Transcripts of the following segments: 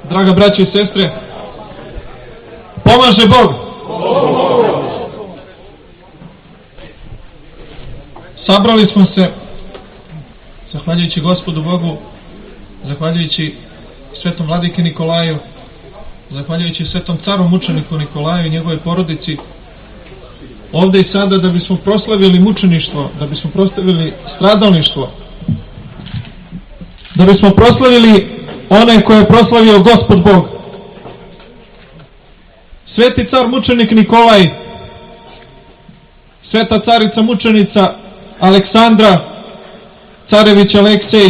Draga braćo i sestre, pomaže Bog. Sabrali smo se, zahvaljujući Gospodu Bogu, zahvaljujući svetom vladiki Nikolaju, zahvaljujući svetom caru mučeniku Nikolaju i njegove porodici, ovdje i sada da bismo proslavili mučeništvo, da bismo proslavili stradalništvo, da bismo proslavili one koje je proslavio Gospod Bog. Sveti car mučenik Nikolaj, sveta carica mučenica Aleksandra, carević Aleksej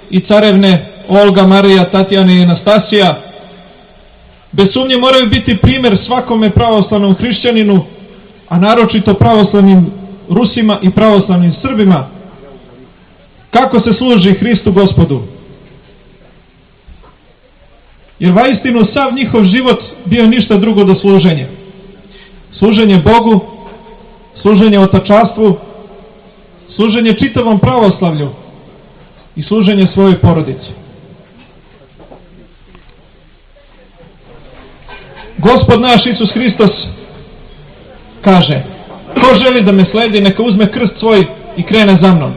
i carevne Olga, Marija, Tatjana i Anastasija, bez sumnje moraju biti primjer svakome pravoslavnom hrišćaninu, a naročito pravoslavnim Rusima i pravoslavnim Srbima, kako se služi Hristu Gospodu. Jer vaistinu sav njihov život bio ništa drugo do služenja. Služenje Bogu, služenje otačastvu, služenje čitavom pravoslavlju i služenje svojoj porodici. Gospod naš Isus Hristos kaže: ko želi da me sledi, neka uzme krst svoj i krene za mnom.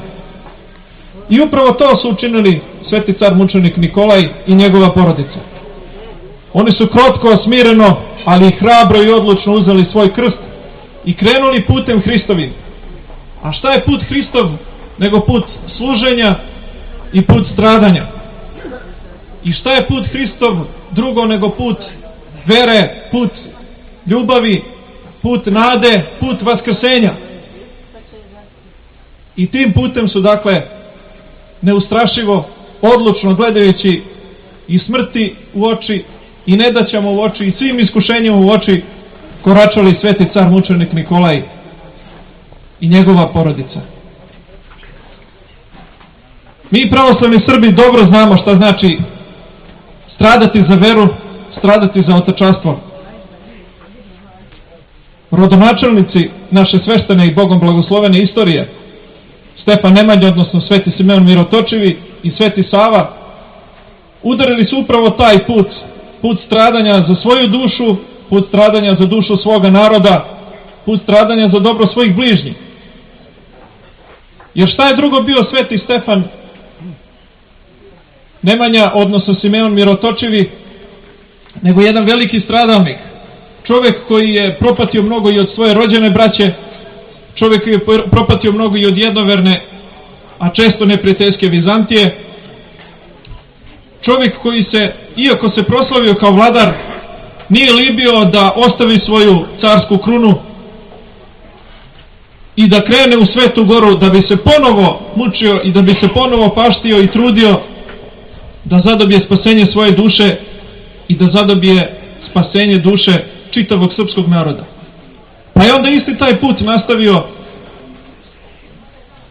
I upravo to su učinili sveti car mučenik Nikolaj i njegova porodica. Oni su krotko, smireno, ali hrabro i odlučno uzeli svoj krst i krenuli putem Hristovim. A šta je put Hristov nego put služenja i put stradanja? I šta je put Hristov drugo nego put vere, put ljubavi, put nade, put vaskrsenja? I tim putem su, dakle, neustrašivo, odlučno gledajući i smrti u oči i nedaćama u oči i svim iskušenjima u oči, koračali sveti car mučenik Nikolaj i njegova porodica. Mi pravoslavni Srbi dobro znamo šta znači stradati za veru, stradati za otačanstvo. Rodonačelnici naše sveštene i Bogom blagoslovene istorije, Stefan Nemanja, odnosno sveti Simeon Mirotočivi i sveti Sava, udarili su upravo taj put, put stradanja za svoju dušu, put stradanja za dušu svoga naroda, put stradanja za dobro svojih bližnjih. Jer šta je drugo bio sveti Stefan Nemanja, odnosno Simeon Mirotočivi, nego jedan veliki stradalnik, čovjek koji je propatio mnogo i od svoje rođene braće, čovjek koji je propatio mnogo i od jednoverne, a često neprijateljske Vizantije, čovjek koji se, iako se proslavio kao vladar, nije libio da ostavi svoju carsku krunu i da krene u Svetu Goru da bi se ponovo mučio i da bi se ponovo paštio i trudio da zadobije spasenje svoje duše i da zadobije spasenje duše čitavog srpskog naroda. Pa je onda isti taj put nastavio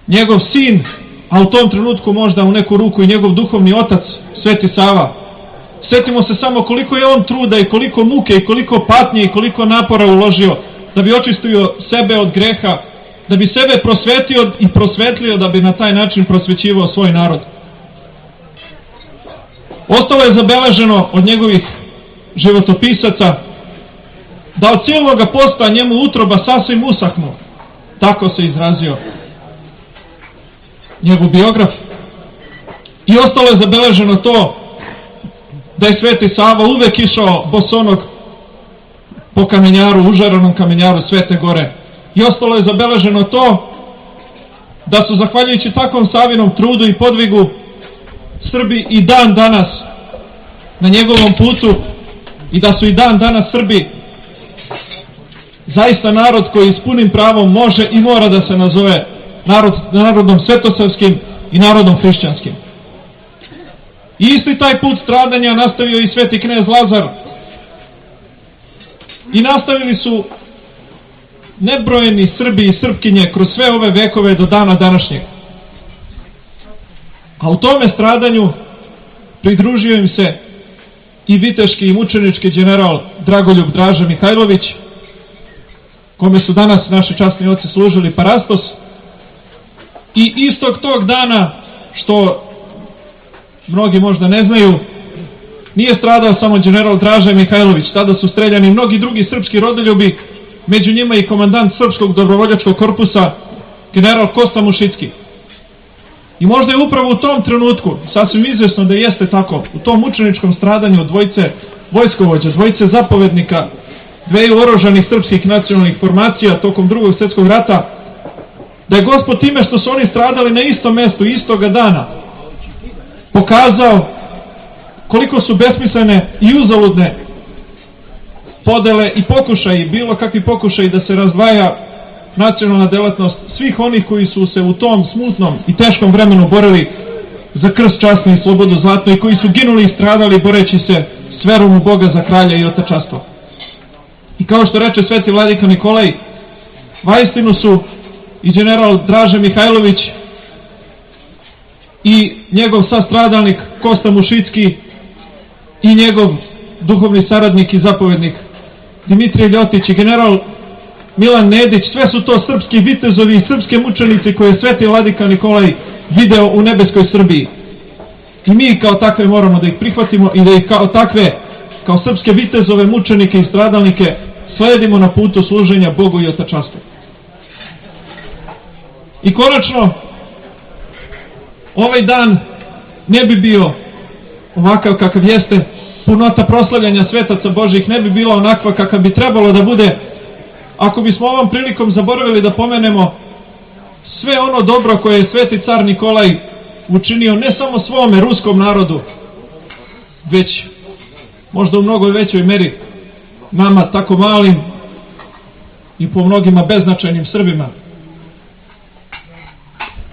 njegov sin, a u tom trenutku možda u neku ruku i njegov duhovni otac, sveti Sava. Sjetimo se samo koliko je on truda i koliko muke i koliko patnje i koliko napora uložio da bi očistio sebe od greha, da bi sebe prosvetio i prosvetlio, da bi na taj način prosvećivao svoj narod. Ostalo je zabeleženo od njegovih životopisaca da od cijeloga posta njemu utroba sasvim usahnu, tako se izrazio njegov biograf. I ostalo je zabeleženo to da je sveti Sava uvek išao bosonog po kamenjaru, užaranom kamenjaru Svete Gore. I ostalo je zabeleženo to da su, zahvaljujući takvom Savinom trudu i podvigu, Srbi i dan danas na njegovom putu i da su i dan danas Srbi zaista narod koji s punim pravom može i mora da se nazove narodom svetosavskim i narodom hrišćanskim. I isti taj put stradanja nastavio i sveti knez Lazar i nastavili su nebrojeni Srbi i Srpkinje kroz sve ove vekove do dana današnjeg. A u tome stradanju pridružio im se i viteški i mučenički general Dragoljub Draža Mihajlović, kome su danas naši časni oci služili parastos. I istog tog dana, što mnogi možda ne znaju, Nije stradao samo general Draže Mihajlović, tada su streljani mnogi drugi srpski rodoljubi, među njima i komandant Srpskog dobrovoljačkog korpusa, general Kosta Mušicki. I možda je upravo u tom trenutku, sasvim izvesno da jeste tako, u tom mučeničkom stradanju dvojice vojskovođa, dvojice zapovednika, dveju oružanih srpskih nacionalnih formacija tokom Drugog svjetskog rata, da je Gospod time što su oni stradali na istom mestu, istoga dana, pokazao koliko su besmislene i uzaludne podele i pokušaji, bilo kakvi pokušaji da se razdvaja nacionalna delatnost svih onih koji su se u tom smutnom i teškom vremenu borili za krst časnu i slobodu zlatnu i koji su ginuli i stradali boreći se s verom u Boga za kralja i otačanstvo. I kao što reče sveti vladika Nikolaj, vaistinu su i general Draže Mihajlović i njegov sastradalnik Kosta Mušicki i njegov duhovni saradnik i zapovednik Dimitrije Ljotić i general Milan Nedić, sve su to srpski vitezovi i srpske mučenici koje je sveti vladika Nikolaj video u nebeskoj Srbiji. I mi kao takve moramo da ih prihvatimo i da ih kao takve, kao srpske vitezove, mučenike i stradalnike sledimo na putu služenja Bogu i otačanstvu. I konačno, ovaj dan ne bi bio ovakav kakav jeste, punota proslavljanja svetaca Božih ne bi bila onakva kakav bi trebalo da bude ako bismo ovom prilikom zaboravili da pomenemo sve ono dobro koje je sveti car Nikolaj učinio ne samo svome ruskom narodu, već možda u mnogo većoj meri nama tako malim i po mnogima beznačajnim Srbima.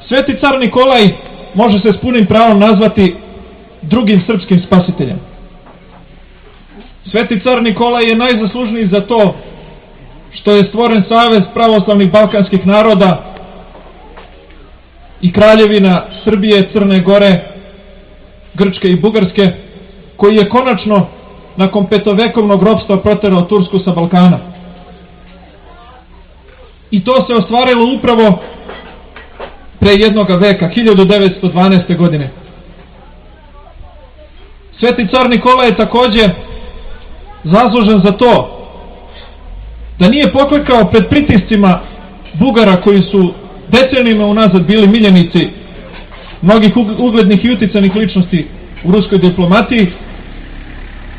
Sveti car Nikolaj može se s punim pravom nazvati drugim srpskim spasiteljem. Sveti car Nikolaj je najzaslužniji za to što je stvoren savez pravoslavnih balkanskih naroda i kraljevina Srbije, Crne Gore, Grčke i Bugarske, koji je konačno nakon petovekovnog ropstva proterao Tursku sa Balkana. I to se ostvarilo upravo pre jednoga veka, 1912. godine. Sveti car Nikolaj je takođe zaslužen za to da nije poklekao pred pritiscima Bugara koji su decenijima unazad bili miljenici mnogih uglednih i uticanih ličnosti u ruskoj diplomatiji,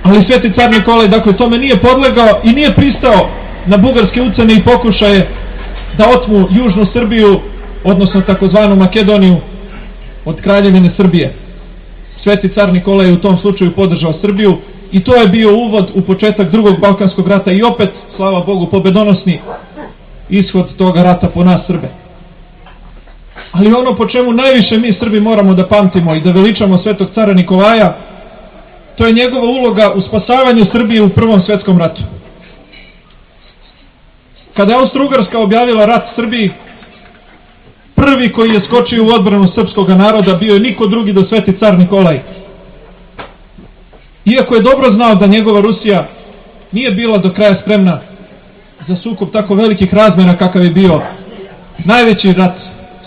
ali sveti car Nikolaj dakle tome nije podlegao i nije pristao na bugarske ucene i pokušaje da otmu južnu Srbiju, odnosno takozvanu Makedoniju od kraljevine Srbije. Sveti car Nikolaj je u tom slučaju podržao Srbiju i to je bio uvod u početak drugog Balkanskog rata i opet, slava Bogu, pobedonosni ishod toga rata po nas Srbe. Ali ono po čemu najviše mi Srbi moramo da pamtimo i da veličamo svetog cara Nikolaja, to je njegova uloga u spasavanju Srbije u Prvom svjetskom ratu. Kada je Austro-Ugarska objavila rat Srbiji, prvi koji je skočio u odbranu srpskog naroda bio je niko drugi do sveti car Nikolaj. Iako je dobro znao da njegova Rusija nije bila do kraja spremna za sukob tako velikih razmjera kakav je bio najveći rat,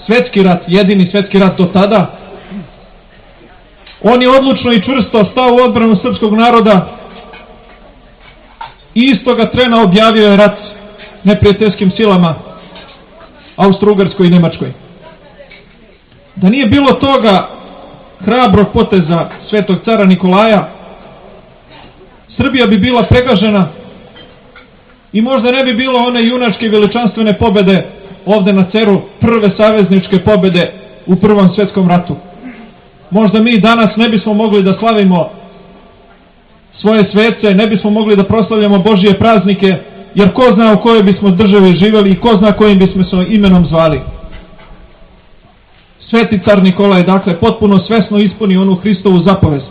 svetski rat, jedini svetski rat do tada, on je odlučno i čvrsto stao u odbranu srpskog naroda i istoga trena objavio je rat neprijateljskim silama Austro-Ugarskoj i Nemačkoj. Da nije bilo toga hrabrog poteza svetog cara Nikolaja, Srbija bi bila pregažena i možda ne bi bilo one junačke veličanstvene pobede ovde na Ceru, prve savezničke pobede u Prvom svjetskom ratu. Možda mi danas ne bismo mogli da slavimo svoje svece, ne bismo mogli da proslavljamo Božije praznike, jer ko zna u kojoj bismo državi živjeli i ko zna kojim bismo se imenom zvali. Sveti car Nikolaj, dakle, potpuno svesno ispuni onu Hristovu zapovest,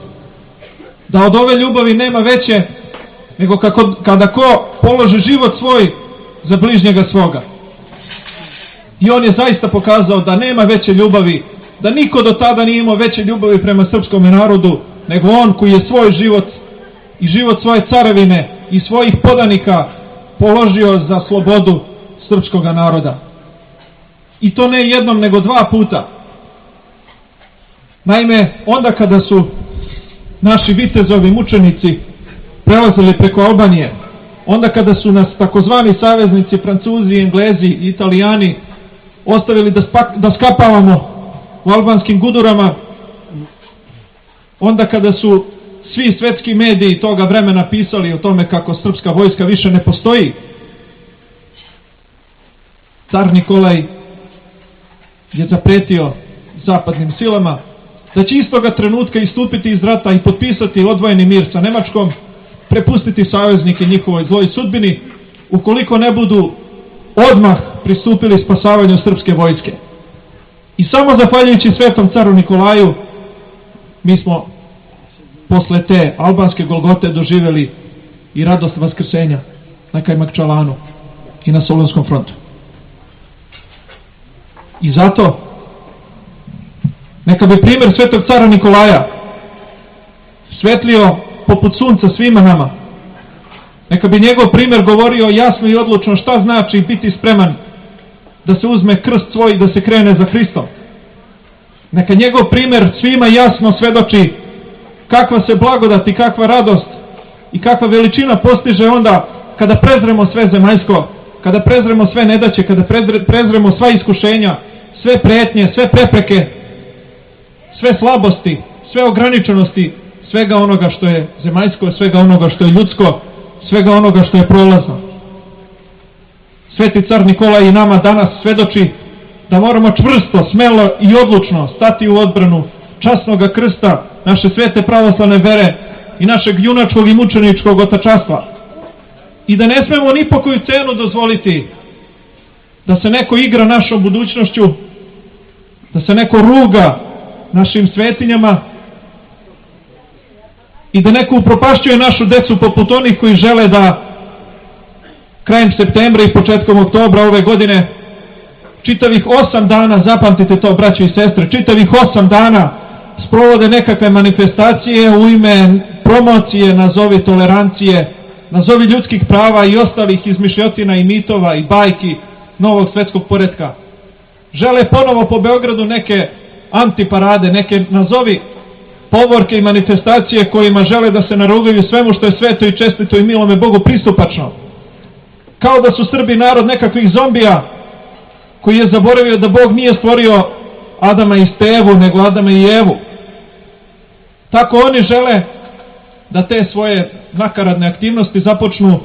da od ove ljubavi nema veće nego kada ko položi život svoj za bližnjega svoga. I on je zaista pokazao da nema veće ljubavi, da niko do tada nije imao veće ljubavi prema srpskom narodu, nego on koji je svoj život i život svoje carevine i svojih podanika položio za slobodu srpskog naroda. I to ne jednom, nego dva puta. Naime, onda kada su naši vitezovi mučenici prelazili preko Albanije, onda kada su nas takozvani saveznici, Francuzi, Englezi i Italijani ostavili da skapavamo u albanskim gudurama, onda kada su svi svetski mediji toga vremena pisali o tome kako srpska vojska više ne postoji, car Nikolaj je zapretio zapadnim silama da će istoga trenutka istupiti iz rata i potpisati odvojeni mir sa Nemačkom, prepustiti saveznike njihovoj zloj sudbini, ukoliko ne budu odmah pristupili spasavanju srpske vojske. I samo zahvaljujući svetom caru Nikolaju mi smo posle te albanske Golgote doživjeli i radost vaskrsenja na Kajmakčalanu i na Solunskom frontu. I zato neka bi primjer svetog cara Nikolaja svetlio poput sunca svima nama. Neka bi njegov primjer govorio jasno i odlučno šta znači biti spreman da se uzme krst svoj i da se krene za Hristom. Neka njegov primjer svima jasno svedoči kakva se blagodat i kakva radost i kakva veličina postiže onda kada prezremo sve zemaljsko, kada prezremo sve nedaće, kada prezremo sva iskušenja, sve pretnje, sve prepreke, sve slabosti, sve ograničenosti, svega onoga što je zemaljsko, svega onoga što je ljudsko, svega onoga što je prolazno. Sveti car Nikolaj i nama danas svedoči da moramo čvrsto, smelo i odlučno stati u odbranu časnoga krsta naše svete pravoslavne vere i našeg junačkog i mučeničkog otačastva. I da ne smemo ni po koju cenu dozvoliti da se neko igra našom budućnošću, da se neko ruga našim svetinjama i da neko upropašćuje našu decu poput onih koji žele da krajem septembra i početkom oktobra ove godine čitavih 8 dana, zapamtite to braćo i sestre, čitavih 8 dana sprovode nekakve manifestacije u ime promocije, nazovi tolerancije, nazovi ljudskih prava i ostalih izmišljotina i mitova i bajki novog svetskog poretka. Žele ponovo po Beogradu neke antiparade, neke nazovi povorke i manifestacije kojima žele da se narugaju svemu što je sveto i čestito i milome Bogu pristupačno. Kao da su Srbi narod nekakvih zombija koji je zaboravio da Bog nije stvorio Adama i Stevu, nego Adama i Evu. Tako oni žele da te svoje nakaradne aktivnosti započnu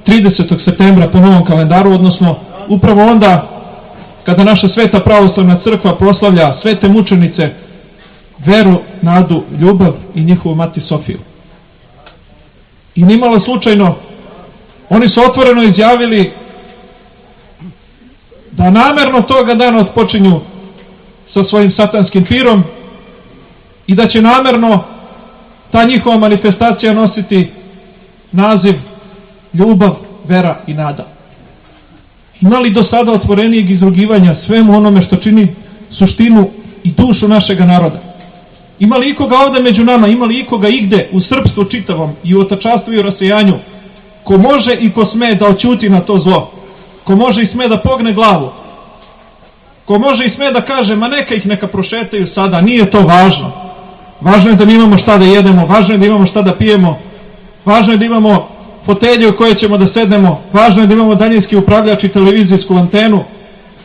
30. septembra po novom kalendaru, odnosno upravo onda kada naša sveta pravoslavna crkva proslavlja svete mučenice, veru, nadu, ljubav i njihovu mati Sofiju. I nimalo slučajno, oni su otvoreno izjavili da namerno toga dana otpočinju sa svojim satanskim pirom i da će namerno ta njihova manifestacija nositi naziv ljubav, vera i nada. Ima li do sada otvorenijeg izrugivanja svemu onome što čini suštinu i dušu našega naroda? Ima li ikoga ovde među nama, ima li ikoga igde u srpstvu čitavom i u otačastvu i u rasejanju ko može i ko sme da oćuti na to zlo, ko može i sme da pogne glavu, ko može i sme da kaže ma neka prošetaju sada, nije to važno. Važno je da mi imamo šta da jedemo, važno je da imamo šta da pijemo, važno je da imamo fotelje u koje ćemo da sednemo, važno je da imamo daljinski upravljač i televizijsku antenu.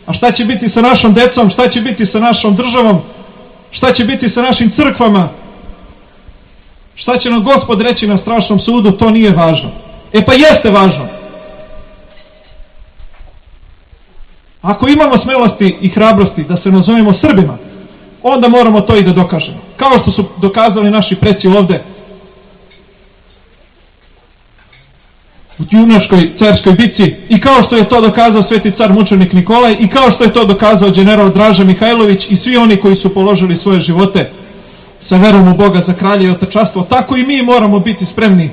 A šta će biti sa našom decom, šta će biti sa našom državom, šta će biti sa našim crkvama, šta će nam Gospod reći na strašnom sudu, to nije važno. E pa jeste važno. Ako imamo smelosti i hrabrosti da se nazovemo Srbima, onda moramo to i da dokažemo. Kao što su dokazali naši preci ovde u junačkoj carskoj bici i kao što je to dokazao sveti car mučenik Nikolaj i kao što je to dokazao general Draža Mihajlović i svi oni koji su položili svoje živote sa verom u Boga za kralje i otačastvo, tako i mi moramo biti spremni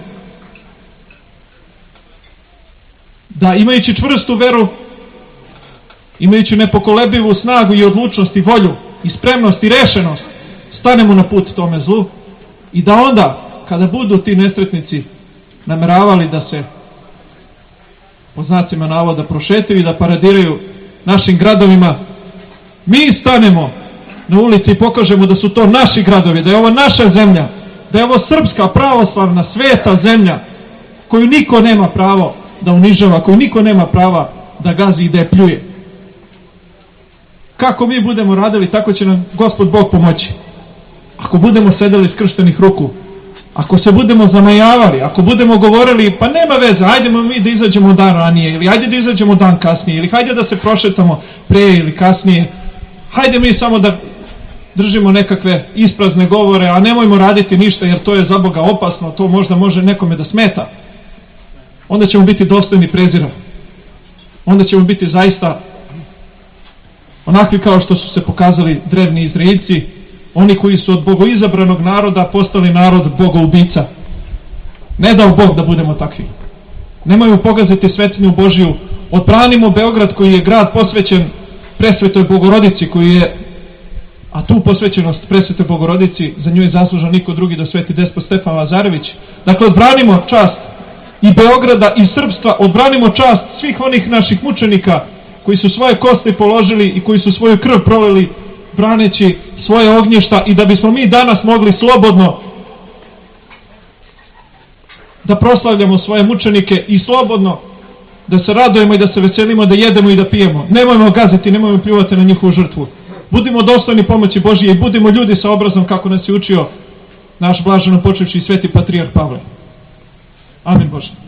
da imajući čvrstu veru, imajući nepokolebivu snagu i odlučnost i volju i spremnost i rešenost, stanemo na put tome zlu i da onda, kada budu ti nesretnici nameravali da se, po znacima navoda, prošetaju i da paradiraju našim gradovima, mi stanemo na ulici i pokažemo da su to naši gradovi, da je ovo naša zemlja, da je ovo srpska pravoslavna sveta zemlja koju niko nema pravo da unižava, koju niko nema prava da gazi i da je pljuje. Kako mi budemo radili, tako će nam Gospod Bog pomoći. Ako budemo sedeli skrštenih ruku, ako se budemo zamajavali, ako budemo govorili, pa nema veze, hajdemo mi da izađemo dan ranije, ili hajde da izađemo dan kasnije, ili hajde da se prošetamo pre ili kasnije, hajde mi samo da držimo nekakve isprazne govore, a nemojmo raditi ništa jer to je za Boga opasno, to možda može nekome da smeta. Onda ćemo biti dostojni prezira. Onda ćemo biti zaista onakvi kao što su se pokazali drevni Izraelci, oni koji su od bogoizabranog naroda postali narod bogoubica. Ne dao Bog da budemo takvi. Nemojmo pogaziti svetinju Božiju. Odbranimo Beograd koji je grad posvećen presvetoj Bogorodici, koji je, a tu posvećenost presvetoj Bogorodici za nju je zaslužan niko drugi do sveti despot Stefan Lazarević. Dakle, odbranimo čast i Beograda i srpstva, odbranimo čast svih onih naših mučenika koji su svoje kosti položili i koji su svoju krv prolili braneći svoje ognjišta, i da bismo mi danas mogli slobodno da proslavljamo svoje mučenike i slobodno da se radujemo i da se veselimo, da jedemo i da pijemo. Nemojmo gaziti, nemojmo pljuvati na njihovu žrtvu. Budimo dostojni pomoći Božije i budimo ljudi sa obrazom kako nas je učio naš blaženo počevši sveti patrijarh Pavle. Amin Bože.